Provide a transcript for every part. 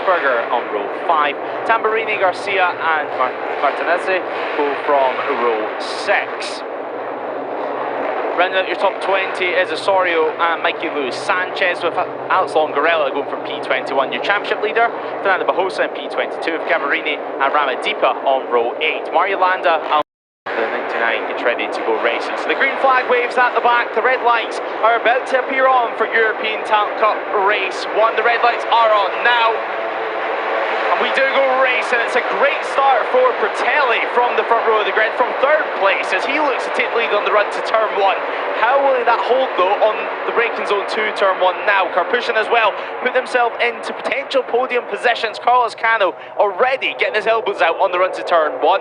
Rosberger on row 5. Tamburini, Garcia and Martinez go from row 6. Rounding out your top 20 is Osorio and Mikey Lewis Sanchez, with Alex Longarella going for P21. Your championship leader, Fernando Bajosa in P22, with Gavarini and Ramadipa on row 8. Mario Landa and the 99 gets ready to go racing. So the green flag waves at the back. The red lights are about to appear on for European Talent Cup race 1. The red lights are on now. And we do go racing. It's a great start for Bertelli from the front row of the grid, from 3rd place, as he looks to take the lead on the run to turn 1. How will that hold though on the braking zone 2, turn 1 now? Karpushin as well put himself into potential podium positions. Carlos Cano already getting his elbows out on the run to turn 1.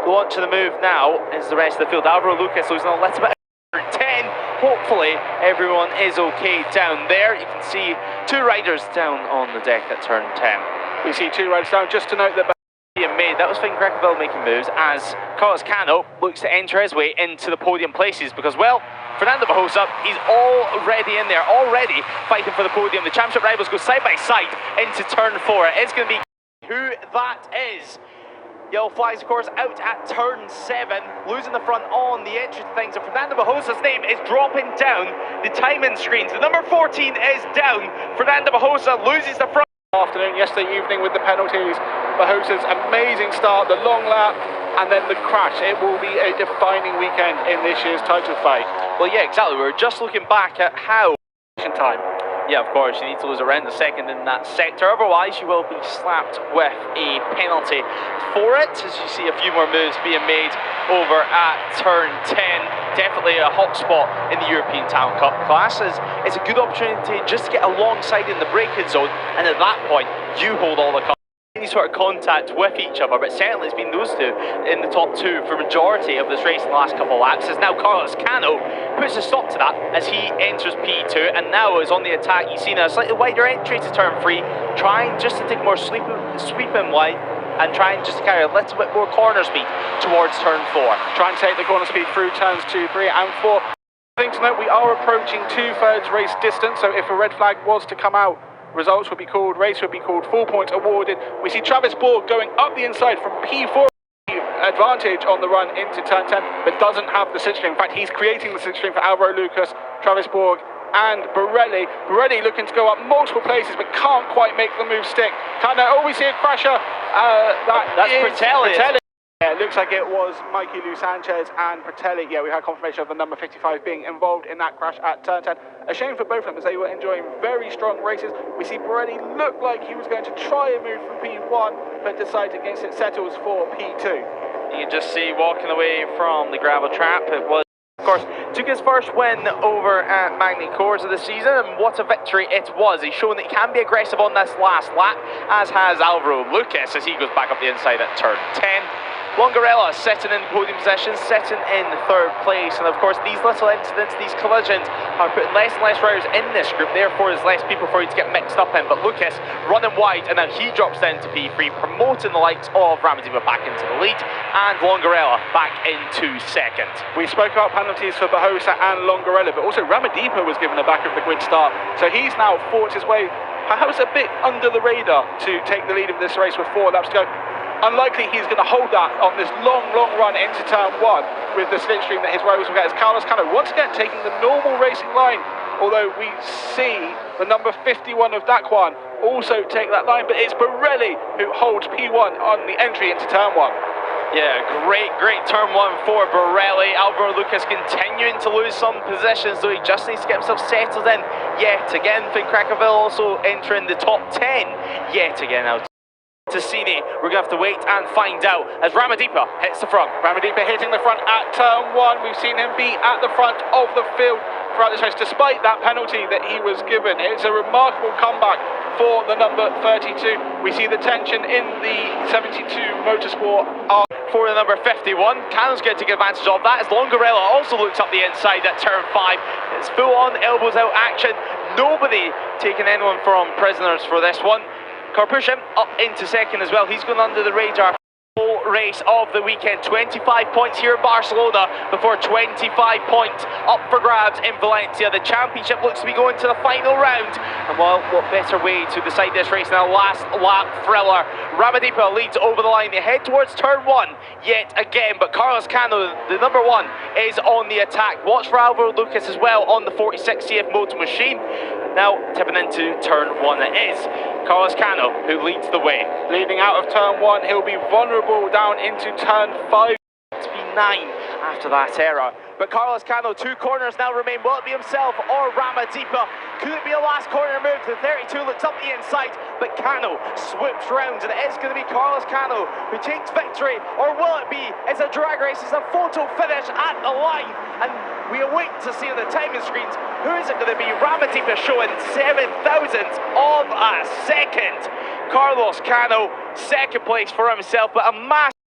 The launch of the move now is the rest of the field. Alvaro Lucas losing a little bit. 10. Hopefully everyone is okay down there. You can see 2 riders down on the deck at turn 10. We see 2 riders down. Just to note that being made, that was Finn Krakaville making moves as Carlos Cano looks to enter his way into the podium places, because, well, Fernando Bajosa, he's already in there, already fighting for the podium. The championship rivals go side by side into turn 4. It's going to be who that is. Yellow flags, of course, out at turn 7, losing the front on the entry to things. And Fernando Bajosa's name is dropping down the timing screens. The number 14 is down. Fernando Bajosa loses the front. Afternoon, yesterday evening with the penalties, Bajosa's amazing start, the long lap, and then the crash. It will be a defining weekend in this year's title fight. Well, yeah, exactly. We were just looking back at how time. Yeah, of course, you need to lose around a second in that sector, otherwise you will be slapped with a penalty for it, as you see a few more moves being made over at turn 10. Definitely a hot spot in the European Talent Cup class, as it's a good opportunity just to get alongside in the braking zone, and at that point, you hold all the any sort of contact with each other, but certainly it's been those two in the top 2 for majority of this race in the last couple of laps, as now Carlos Cano puts a stop to that as he enters P2 and now is on the attack. You've seen a slightly wider entry to turn 3, trying just to take more sweeping wide and trying just to carry a little bit more corner speed towards turn 4. Trying to take the corner speed through turns 2, 3 and 4. Thing to note, we are approaching 2/3 race distance, so if a red flag was to come out, results would be called, race would be called, full points awarded. We see Travis Borg going up the inside from P4, advantage on the run into turn 10, but doesn't have the slipstream. In fact, he's creating the slipstream for Alvaro Lucas, Travis Borg and Borelli. Borelli looking to go up multiple places, but can't quite make the move stick. We see a crasher. That's Bertelli. Yeah, it looks like it was Mikey Lou Sanchez and Bertelli. Yeah, we had confirmation of the number 55 being involved in that crash at turn 10. A shame for both of them, as they were enjoying very strong races. We see Borelli look like he was going to try a move from P1, but decided against it, settles for P2. You can just see walking away from the gravel trap. It was, of course, took his first win over at Magny Cours of the season, and what a victory it was. He's shown that he can be aggressive on this last lap, as has Alvaro Lucas as he goes back up the inside at turn 10. Longarella sitting in podium position, sitting in 3rd place, and of course these little incidents, these collisions are putting less and less riders in this group, therefore there's less people for you to get mixed up in. But Lucas running wide, and now he drops down to P3, promoting the likes of Ramadipa back into the lead, and Longarella back into 2nd. We spoke about penalties for Bajosa and Longarella, but also Ramadipa was given the back of the grid start, so he's now fought his way perhaps a bit under the radar to take the lead of this race with 4 laps to go. Unlikely he's going to hold that on this long run into turn 1 with the slipstream that his rivals will get, as Carlos Cano once again taking the normal racing line, although we see the number 51 of Daquan also take that line, but it's Borelli who holds P1 on the entry into turn 1. Yeah, great turn 1 for Borelli. Alvaro Lucas continuing to lose some positions, though he just needs to get himself settled in yet again. Finn Krakaville also entering the top 10 yet again out. Tassini, we're going to have to wait and find out as Ramadipa hits the front. Ramadipa hitting the front at turn 1. We've seen him be at the front of the field throughout this race, despite that penalty that he was given. It's a remarkable comeback for the number 32. We see the tension in the 72 Motorsport R. For the number 51, Cano's going to take advantage of that as Longarella also looks up the inside at turn 5. It's full on elbows out action. Nobody taking anyone from prisoners for this one. Karpushin up into 2nd as well. He's gone under the radar. Full race of the weekend. 25 points here in Barcelona before 25 points up for grabs in Valencia. The championship looks to be going to the final round. And well, what better way to decide this race than a last lap thriller. Ramadipa leads over the line. They head towards turn 1 yet again, but Carlos Cano, the number 1, is on the attack. Watch for Alvaro Lucas as well on the 46 CF Motor machine. Now tipping into turn 1 it is Carlos Cano who leads the way. Leading out of turn 1, he'll be vulnerable down into turn 5. To be 9 after that error. But Carlos Cano, 2 corners now remain. Will it be himself or Ramadipa? Could it be a last corner move? The 32 looks up the inside, but Cano swoops round, and it is going to be Carlos Cano who takes victory. Or will it be? It's a drag race, it's a photo finish at the line, and we await to see on the timing screens who is it going to be. Ramadipa showing 0.007 of a second. Carlos Cano, second place for himself, but a massive